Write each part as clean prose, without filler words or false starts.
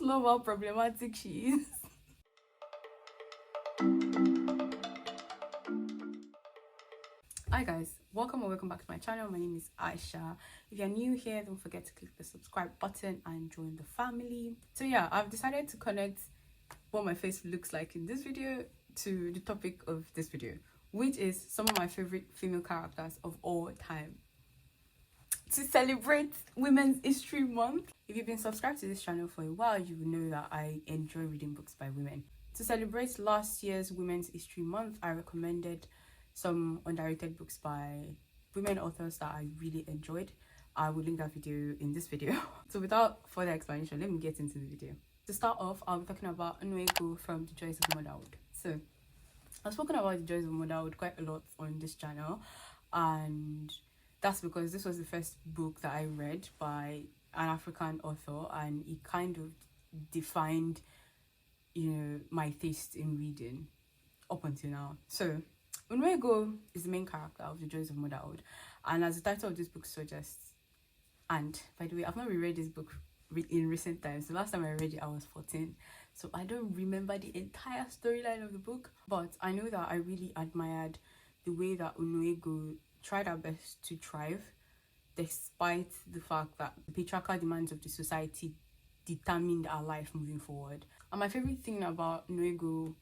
love how problematic she is. Hi guys, welcome or welcome back to my channel. My name is Aisha. If you're new here, don't forget to click the subscribe button and join the family. So yeah, I've decided to connect what my face looks like in this video to the topic of this video, which is some of my favorite female characters of all time, to celebrate Women's History Month. If you've been subscribed to this channel for a while, you will know that I enjoy reading books by women. To celebrate last year's Women's History Month, I recommended some underrated books by women authors that I really enjoyed. I will link that video in this video. So without further explanation, let me get into the video. To start off, I'll be talking about Ndogo from The Joys of Motherhood. So I've spoken about The Joys of Motherhood quite a lot on this channel, and that's because this was the first book that I read by an African author, and it kind of defined, my taste in reading up until now. So Ndogo is the main character of The Joys of Motherhood, and as the title of this book suggests, and by the way, I've not reread this book in recent times. The last time I read it, I was 14, so I don't remember the entire storyline of the book, but I know that I really admired the way that Ndogo tried her best to thrive, despite the fact that the patriarchal demands of the society determined her life moving forward. And my favorite thing about Ndogo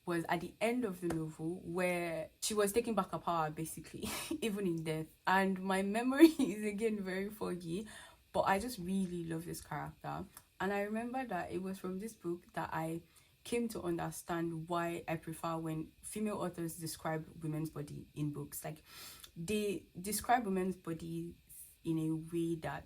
was at the end of the novel, where she was taking back her power basically, even in death. And my memory is again very foggy, but I just really love this character. And I remember that it was from this book that I came to understand why I prefer when female authors describe women's body in books. Like, they describe women's bodies in a way that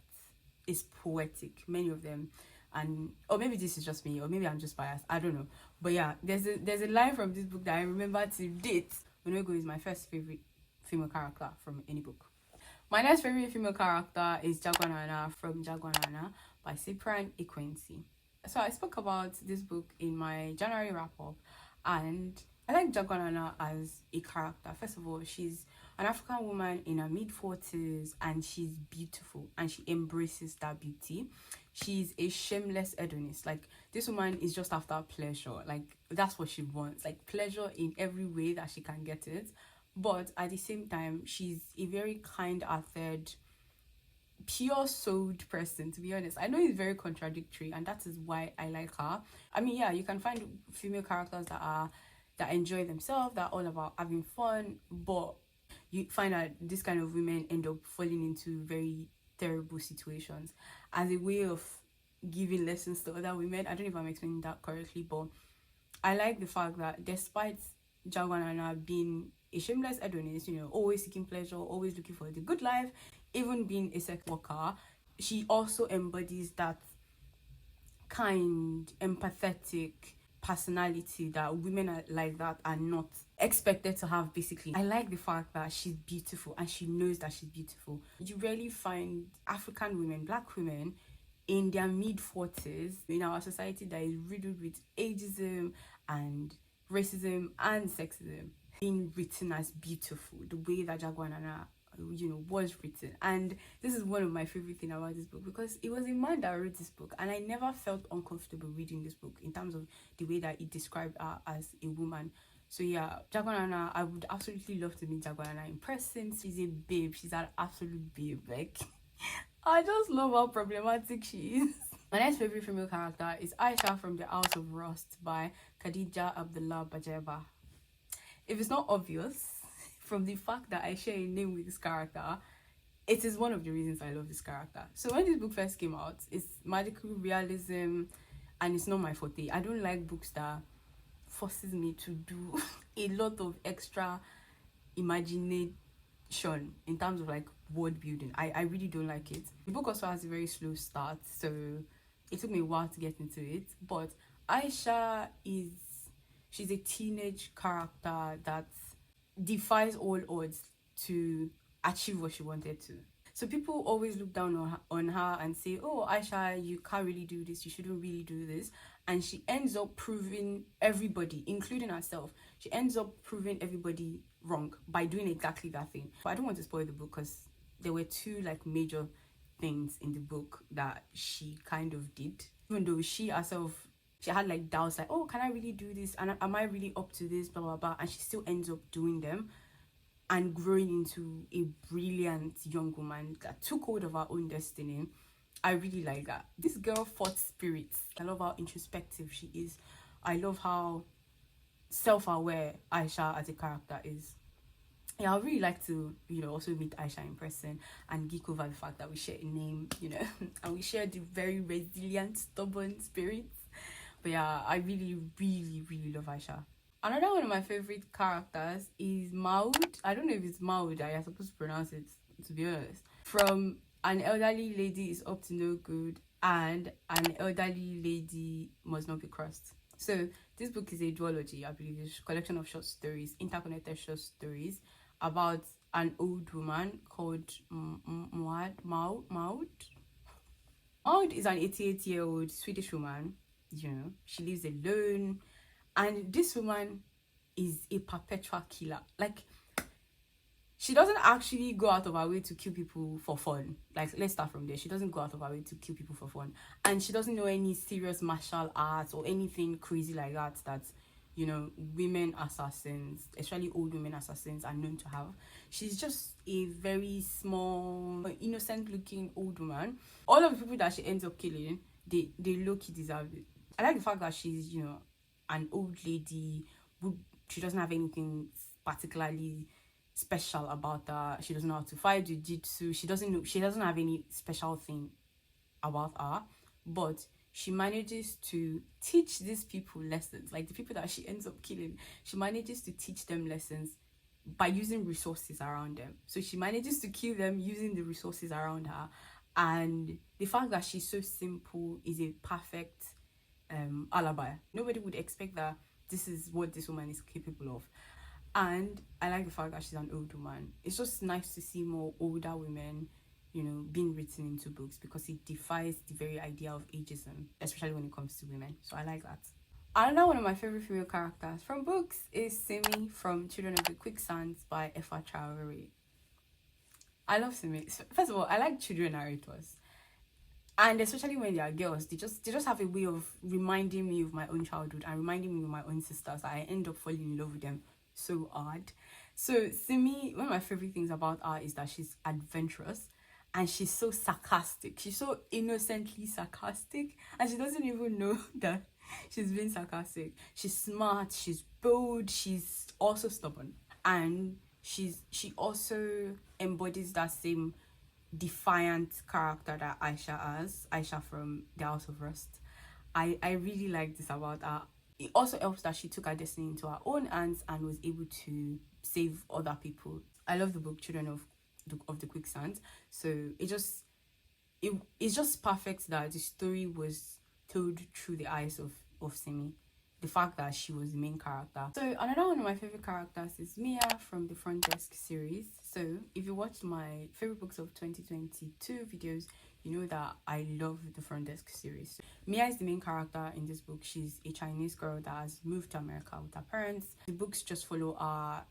is poetic, many of them. And or maybe this is just me, or maybe I'm just biased, I don't know, but yeah, there's a line from this book that I remember to date. Ndogo is my first favorite female character from any book. My next favorite female character is Jagua Nana from Jagua Nana by Cyprian Equency. So I spoke about this book in my January wrap-up, and I like Jagua Nana as a character. First of all, she's an African woman in her mid-40s, and she's beautiful, and she embraces that beauty. She's a shameless hedonist. Like, this woman is just after pleasure. Like, that's what she wants, like pleasure in every way that she can get it. But at the same time, she's a very kind-hearted, pure-souled person, to be honest. I know it's very contradictory, and that is why I like her. I mean, yeah, you can find female characters that enjoy themselves, that are all about having fun, but you find that this kind of women end up falling into very terrible situations as a way of giving lessons to other women. I don't know if I'm explaining that correctly, but I like the fact that despite Jagua Nana being a shameless hedonist, always seeking pleasure, always looking for the good life, even being a sex worker, she also embodies that kind, empathetic personality that women like that are not expected to have, basically. I like the fact that she's beautiful, and she knows that she's beautiful. You rarely find African women, black women, in their mid-40s in our society that is riddled with ageism and racism and sexism being written as beautiful the way that Jagua Nana was written. And this is one of my favorite things about this book, because it was a man that wrote this book, and I never felt uncomfortable reading this book in terms of the way that it described her as a woman. So yeah, Jagua Nana, I would absolutely love to meet Jagua Nana in person. She's a babe. She's an absolute babe. Like, I just love how problematic she is. My next favorite female character is Aisha from The House of Rust by Khadija Abdullah Bajeba. If it's not obvious from the fact that I share a name with this character, it is one of the reasons I love this character. So when this book first came out, it's magical realism, and it's not my forte. I don't like books that forces me to do a lot of extra imagination in terms of like word building. I really don't like it. The book also has a very slow start, so it took me a while to get into it. But Aisha she's a teenage character that defies all odds to achieve what she wanted to. So people always look down on her and say, oh, Aisha, you can't really do this, you shouldn't really do this. And she ends up proving everybody, including herself, she ends up proving everybody wrong by doing exactly that thing. But I don't want to spoil the book, because there were two like major things in the book that she kind of did even though she herself, she had like doubts like, oh, can I really do this, and am I really up to this, blah blah blah, and she still ends up doing them and growing into a brilliant young woman that took hold of her own destiny. I really like that. This girl fought spirits. I love how introspective she is. I love how self-aware Aisha as a character is. Yeah, I'd really like to, also meet Aisha in person and geek over the fact that we share a name, and we share the very resilient, stubborn spirits. But yeah, I really, really, really love Aisha. Another one of my favorite characters is Maud. I don't know if it's Maud, I am supposed to pronounce it, to be honest. From An Elderly Lady is Up to No Good and An Elderly Lady Must Not Be Crossed. So this book is a duology, I believe. It's a collection of short stories, interconnected short stories about an old woman called Maud. Maud is an 88-year-old Swedish woman. She lives alone, and this woman is a perpetual killer. Like, she doesn't actually go out of her way to kill people for fun. Like, let's start from there. She doesn't go out of her way to kill people for fun, and she doesn't know any serious martial arts or anything crazy like that women assassins, especially old women assassins, are known to have. She's just a very small, innocent looking old woman. All of the people that she ends up killing, they low-key deserve it. I like the fact that she's, an old lady who, she doesn't have anything particularly special about her. She doesn't know how to fight jiu-jitsu. She doesn't have any special thing about her, but she manages to teach these people lessons. Like the people that she ends up killing, she manages to teach them lessons by using resources around them. So she manages to kill them using the resources around her. And the fact that she's so simple is a perfect alibi. Nobody would expect that this is what this woman is capable of. And I like the fact that she's an old woman. It's just nice to see more older women being written into books, because it defies the very idea of ageism, especially when it comes to women. So I like that. Another one of my favorite female characters from books is Simi from Children of the Quicksands by Efa Traore. I love Simi. First of all, I like children narrators, and especially when they are girls, they just have a way of reminding me of my own childhood and reminding me of my own sisters. I end up falling in love with them so hard. So Simi, one of my favorite things about her is that she's adventurous. And she's so sarcastic. She's so innocently sarcastic. And she doesn't even know that she's being sarcastic. She's smart. She's bold. She's also stubborn. And she also embodies that same defiant character that Aisha has. Aisha from The House of Rust. I really like this about her. It also helps that she took her destiny into her own hands and was able to save other people. I love the book Children of the Quicksands. So it's just perfect that the story was told through the eyes of Simi. The fact that she was the main character. So another one of my favorite characters is Mia from the Front Desk series. So if you watched my favorite books of 2022 videos, you know that I love the Front Desk series. Mia is the main character in this book. She's a Chinese girl that has moved to America with her parents. The books just follow her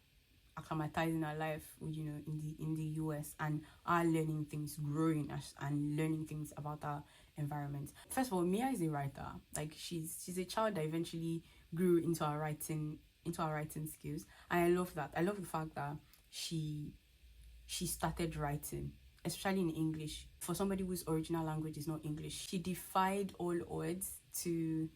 acclimatizing her life, in the US, and are learning things, growing and learning things about her environment. First of all, Mia is a writer. Like she's a child that eventually grew into her writing skills, and I love that. I love the fact that she started writing, especially in English. For somebody whose original language is not English, she defied all odds to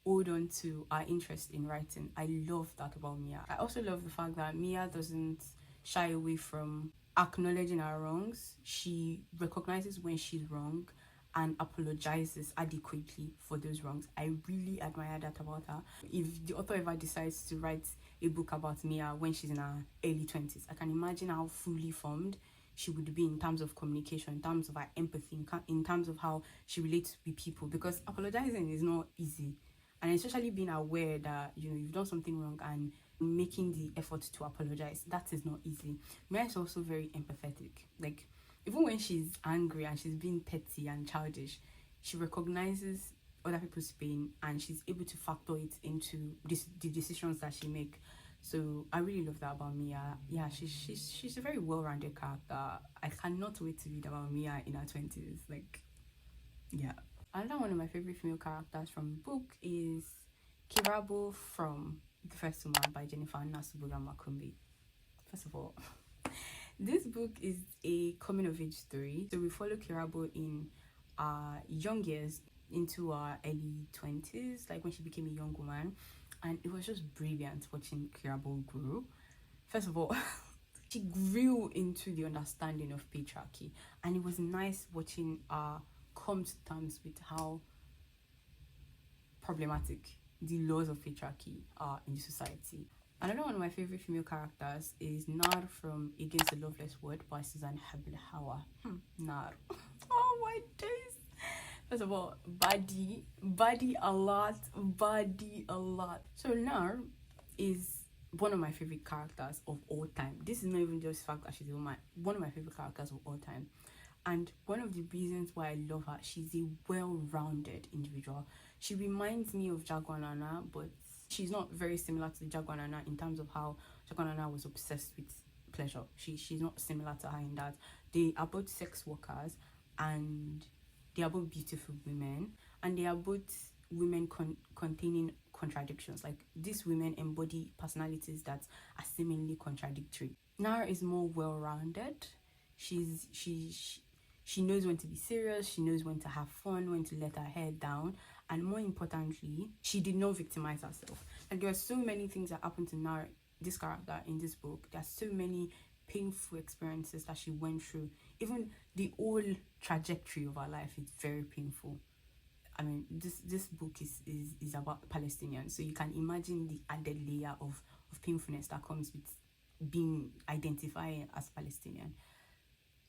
hold on to our interest in writing. I love that about Mia. I also love the fact that Mia doesn't shy away from acknowledging her wrongs. She recognizes when she's wrong and apologizes adequately for those wrongs. I really admire that about her. If the author ever decides to write a book about Mia when she's in her early 20s, I can imagine how fully formed she would be in terms of communication, in terms of her empathy, in terms of how she relates with people, because apologizing is not easy. And especially being aware that you've done something wrong and making the effort to apologize, that is not easy. Mia is also very empathetic. Like, even when she's angry and she's being petty and childish, she recognizes other people's pain and she's able to factor it into the decisions that she make. So I really love that about Mia. Yeah, she's a very well-rounded character. I cannot wait to read about Mia in her 20s. Like, yeah. Another one of my favorite female characters from the book is Kirabo from The First Woman by Jennifer Nasubuga Makumbi. First of all, this book is a coming of age story. So we follow Kirabo in young years into our early 20s, like when she became a young woman. And it was just brilliant watching Kirabo grow. First of all, she grew into the understanding of patriarchy, and it was nice watching her come to terms with how problematic the laws of patriarchy are in society. Another one of my favorite female characters is Nahr from Against the Loveless Word by Susan Hawa. Nahr. Oh my days. First of all, body a lot. So Nahr is one of my favorite characters of all time. This is not even just the fact that she's a woman. One of my favorite characters of all time. And one of the reasons why I love her, she's a well-rounded individual. She reminds me of Jagua Nana, but she's not very similar to Jagua Nana in terms of how Jagua Nana was obsessed with pleasure. She's not similar to her in that. They are both sex workers, and they are both beautiful women, and they are both women containing contradictions. Like, these women embody personalities that are seemingly contradictory. Nahr is more well-rounded. She knows when to be serious, she knows when to have fun, when to let her hair down, and more importantly, she did not victimize herself. And there are so many things that happened to Nahr, this character in this book. There are so many painful experiences that she went through. Even the whole trajectory of her life is very painful. I mean, this book is about Palestinians, so you can imagine the added layer of painfulness that comes with being identified as Palestinian.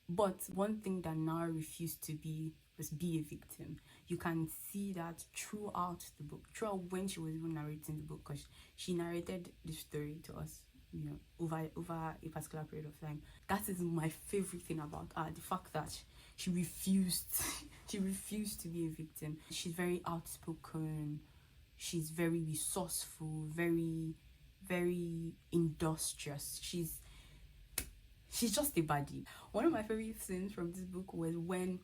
But one thing that Nahr refused to be was be a victim. You can see that throughout the book, throughout when she was even narrating the book, because she narrated the story to us, you know, over a particular period of time. That is my favorite thing about her, the fact that she refused she refused to be a victim. She's very outspoken, she's very resourceful, very industrious. She's just a baddie. One of my favorite scenes from this book was when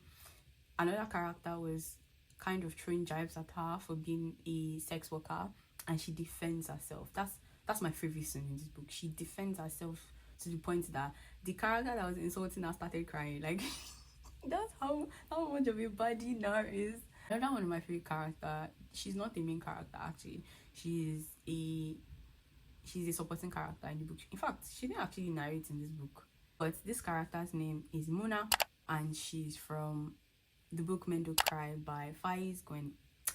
another character was kind of throwing jibes at her for being a sex worker, and she defends herself. That's my favorite scene in this book. She defends herself to the point that the character that was insulting her started crying. Like, that's how much of a baddie Nahr is. Another one of my favorite character, she's not the main character actually. She's a supporting character in the book. In fact, she didn't actually narrate in this book. But this character's name is Muna, and she's from the book Men Do Cry by Faiz Gwen.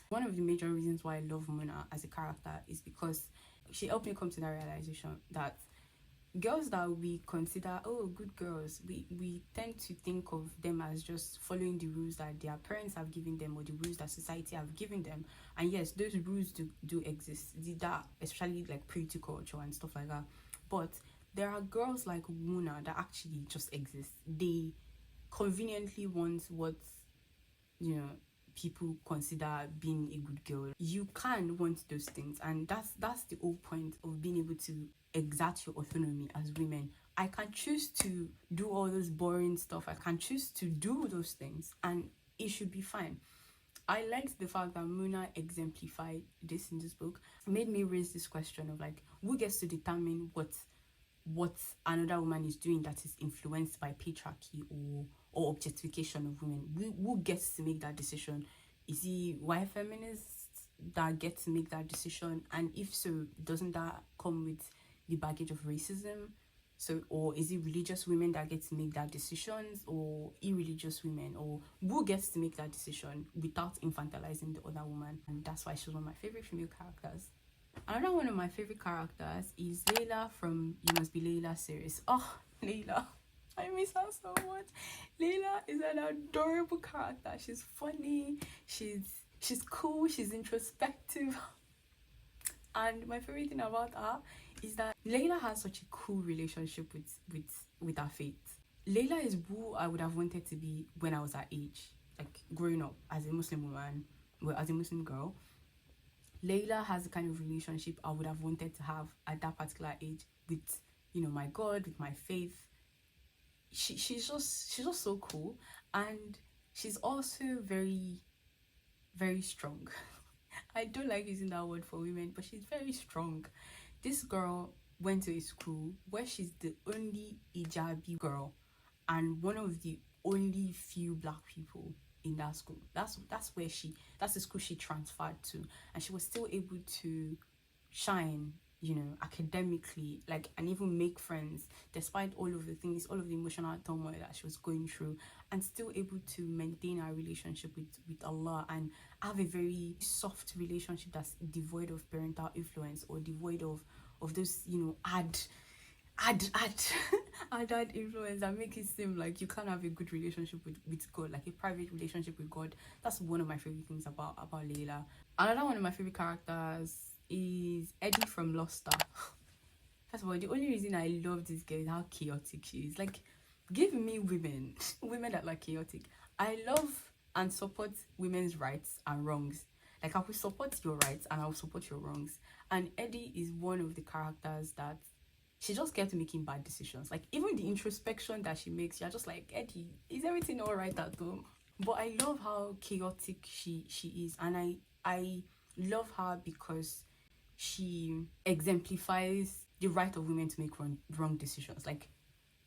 One of the major reasons why I love Muna as a character is because she helped me come to that realization that girls that we consider good girls, we tend to think of them as just following the rules that their parents have given them, or the rules that society have given them. And yes, those rules do exist, that especially like purity culture and stuff like that. But there are girls like Muna that actually just exist. They conveniently want what, you know, people consider being a good girl. You can want those things, and that's the whole point of being able to exert your autonomy as women. I can choose to do all this boring stuff. I can choose to do those things, and it should be fine. I liked the fact that Muna exemplified this in this book. It made me raise this question of like, who gets to determine what another woman is doing that is influenced by patriarchy or objectification of women? Who gets to make that decision? Is it white feminists that get to make that decision? And if so, doesn't that come with the baggage of racism? So, or is it religious women that get to make that decisions, or irreligious women? Or who gets to make that decision without infantilizing the other woman? And that's why she's one of my favorite female characters. Another one of my favorite characters is Layla from You Must Be Layla series. Oh, Layla, I miss her so much. Layla is an adorable character. She's funny, she's cool, she's introspective. And my favorite thing about her is that Layla has such a cool relationship with her faith. Layla is who I would have wanted to be when I was her age, like growing up as a Muslim woman, well, as a Muslim girl. Layla has the kind of relationship I would have wanted to have at that particular age with, you know, my God, with my faith. She's just so cool, and she's also very very strong. I don't like using that word for women, but she's very strong. This girl went to a school where she's the only hijabi girl and one of the only few black people in that school. That's the school she transferred to, and she was still able to shine, you know, academically, like, and even make friends despite all of the things, all of the emotional turmoil that she was going through, and still able to maintain her relationship with Allah and have a very soft relationship that's devoid of parental influence or devoid of those, you know, add influence that make it seem like you can't have a good relationship with God, like a private relationship with God. That's one of my favorite things about Layla. Another one of my favorite characters is Edie from Lost Star. First of all, the only reason I love this girl is how chaotic she is. Like, give me women that are chaotic. I love and support women's rights and wrongs. Like, I will support your rights and I will support your wrongs. And Edie is one of the characters that she just kept making bad decisions. Like, even the introspection that she makes, you're just like, Edie, is everything all right at home? But I love how chaotic she is, and I love her because she exemplifies the right of women to make wrong decisions. Like,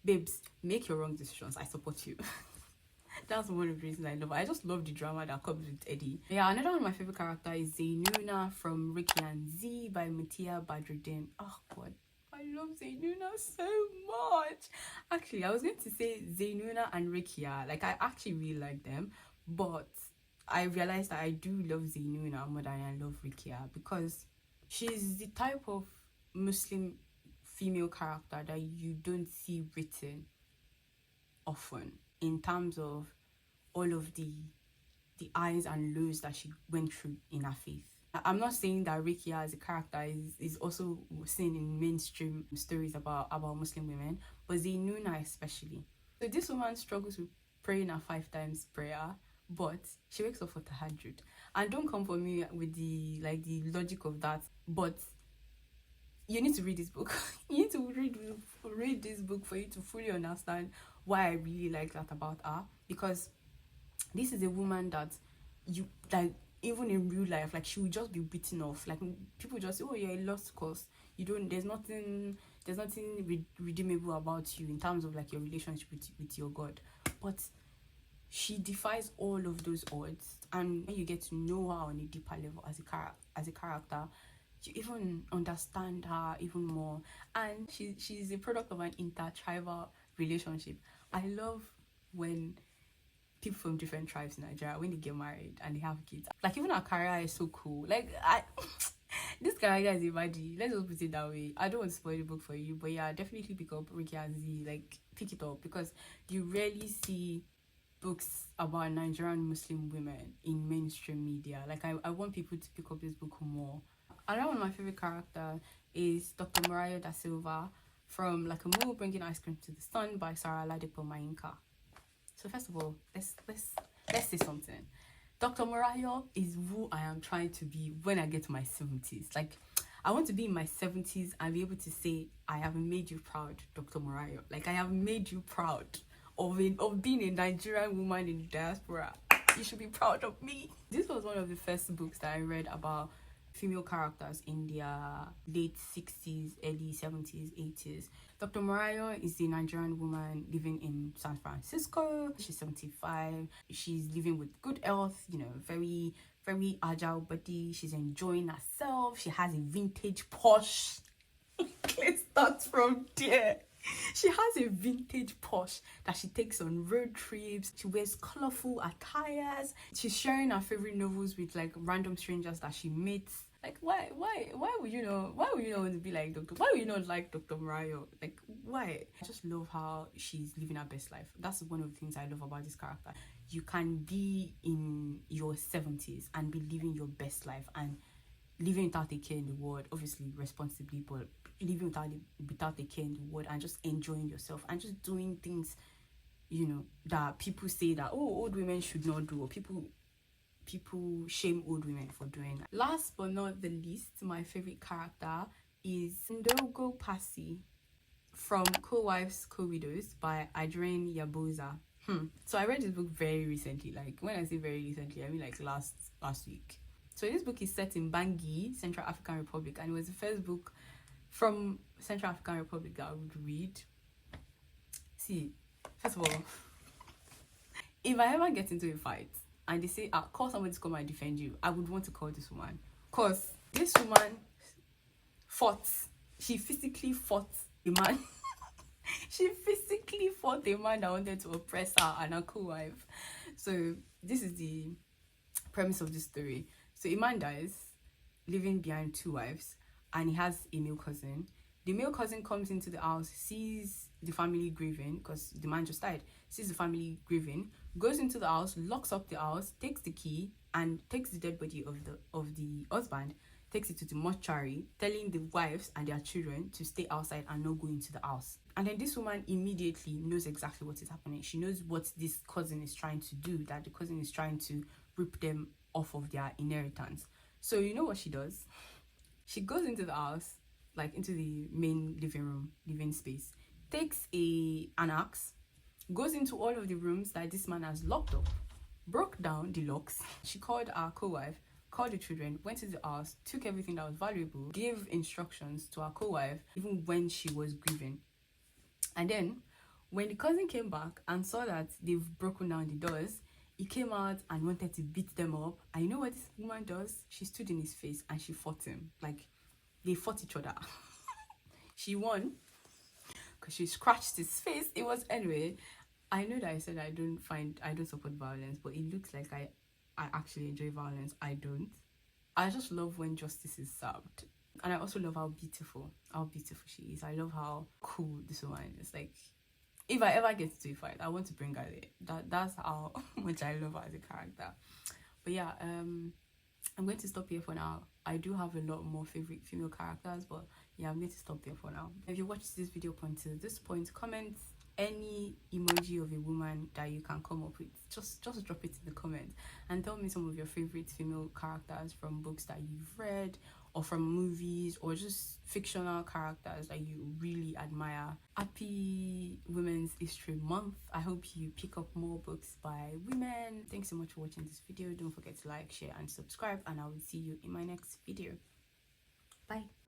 babes, make your wrong decisions. I support you. That's one of the reasons I love her. I just love the drama that comes with Edie. Yeah, another one of my favorite characters is Zaynunah from Rekiya and Z by Mutia Badruddin. Oh god, I love zaynunah so much. Actually, I was going to say zaynunah and rekiya. Like, I actually really like them, but I realized that I do love zaynunah more than I love rekiya because she's the type of Muslim female character that you don't see written often in terms of all of the highs and lows that she went through in her faith. I'm not saying that rekiya as a character is also seen in mainstream stories about Muslim women, but zaynunah especially. So this woman struggles with praying her 5 times prayer, but she wakes up for tahajjud. And don't come for me with the logic of that, but you need to read this book. You need to read this book for you to fully understand why I really like that about her, because this is a woman that you like, even in real life, like, she will just be beaten off. Like, people just say, oh, you're a lost cause, you don't, there's nothing redeemable about you in terms of like your relationship with your God. But she defies all of those odds, and when you get to know her on a deeper level as a character, you even understand her even more. And she's a product of an intertribal relationship. I love when people from different tribes in Nigeria, when they get married and they have kids, like, even her career is so cool. Like, this character is a baddie. Let's just put it that way. I don't want to spoil the book for you, but yeah, definitely pick up Rekiya Z. Like, pick it up, because you rarely see books about Nigerian Muslim women in mainstream media. Like, I want people to pick up this book more. Another one of my favorite characters is Dr. Moráyọ da Silva from Like a Mule Bringing Ice Cream to the Sun by Sarah Ladipo Mayinka. So first of all, let's say something. Dr. Moráyọ is who I am trying to be when I get to my 70s. Like, I want to be in my 70s and be able to say, I have made you proud, Dr. Moráyọ. Like, I have made you proud of being a Nigerian woman in the diaspora. You should be proud of me. This was one of the first books that I read about female characters in their late 60s, early 70s, 80s. Dr. Moráyọ is a Nigerian woman living in San Francisco. She's 75. She's living with good health, you know, very, very agile body. She's enjoying herself. She has a vintage Porsche. Let's start from there. She has a vintage Porsche that she takes on road trips. She wears colorful attires. She's sharing her favorite novels with like random strangers that she meets. Like, why would you know? Why would you not want to be like Dr. Why would you not like Dr. Moráyọ? Like, why? I just love how she's living her best life. That's one of the things I love about this character. You can be in your 70s and be living your best life and living without a care in the world, obviously responsibly, but living without a care in the world and just enjoying yourself and just doing things, you know, that people say that, oh, old women should not do, or people shame old women for doing that. Last but not the least, my favorite character is Ndogo Passy from Co-Wives, Co-Widows by Adrienne Yabosa. So I read this book very recently. Like, when I say very recently, I mean like last week. So this book is set in Bangui, Central African Republic, and it was the first book from Central African Republic that I would read. See, first of all, if I ever get into a fight and they say, call somebody to come and defend you, I would want to call this woman. Because this woman fought. She physically fought a man. She physically fought a man that wanted to oppress her and her co-wife. So this is the premise of this story. So a man dies, leaving behind 2 wives, and he has a male cousin. The male cousin comes into the house, sees the family grieving, because the man just died, sees the family grieving, goes into the house, locks up the house, takes the key, and takes the dead body of the husband, takes it to the mortuary, telling the wives and their children to stay outside and not go into the house. And then this woman immediately knows exactly what is happening. She knows what this cousin is trying to do, that the cousin is trying to rip them off of their inheritance. So you know what she does? She goes into the house, like into the main living space, takes an axe, goes into all of the rooms that this man has locked up, broke down the locks. She called our co-wife, called the children, went to the house, took everything that was valuable, gave instructions to our co-wife even when she was grieving. And then when the cousin came back and saw that they've broken down the doors, he came out and wanted to beat them up. And you know what this woman does? She stood in his face and she fought him. Like, they fought each other. She won because she scratched his face. It was, anyway, I know that I said I don't support violence, but it looks like I actually enjoy violence. I don't. I just love when justice is served. And I also love how beautiful she is. I love how cool this woman is. Like, if I ever get into a fight, I want to bring her there. That's how much I love her as a character. But yeah, I'm going to stop here for now. I do have a lot more favorite female characters, but yeah, I'm going to stop there for now. If you watched this video up until this point, comment any emoji of a woman that you can come up with. Just drop it in the comments and tell me some of your favorite female characters from books that you've read, or from movies, or just fictional characters that you really admire. Happy Women's History Month. I hope you pick up more books by women. Thanks so much for watching this video. Don't forget to like, share and subscribe, and I will see you in my next video. Bye.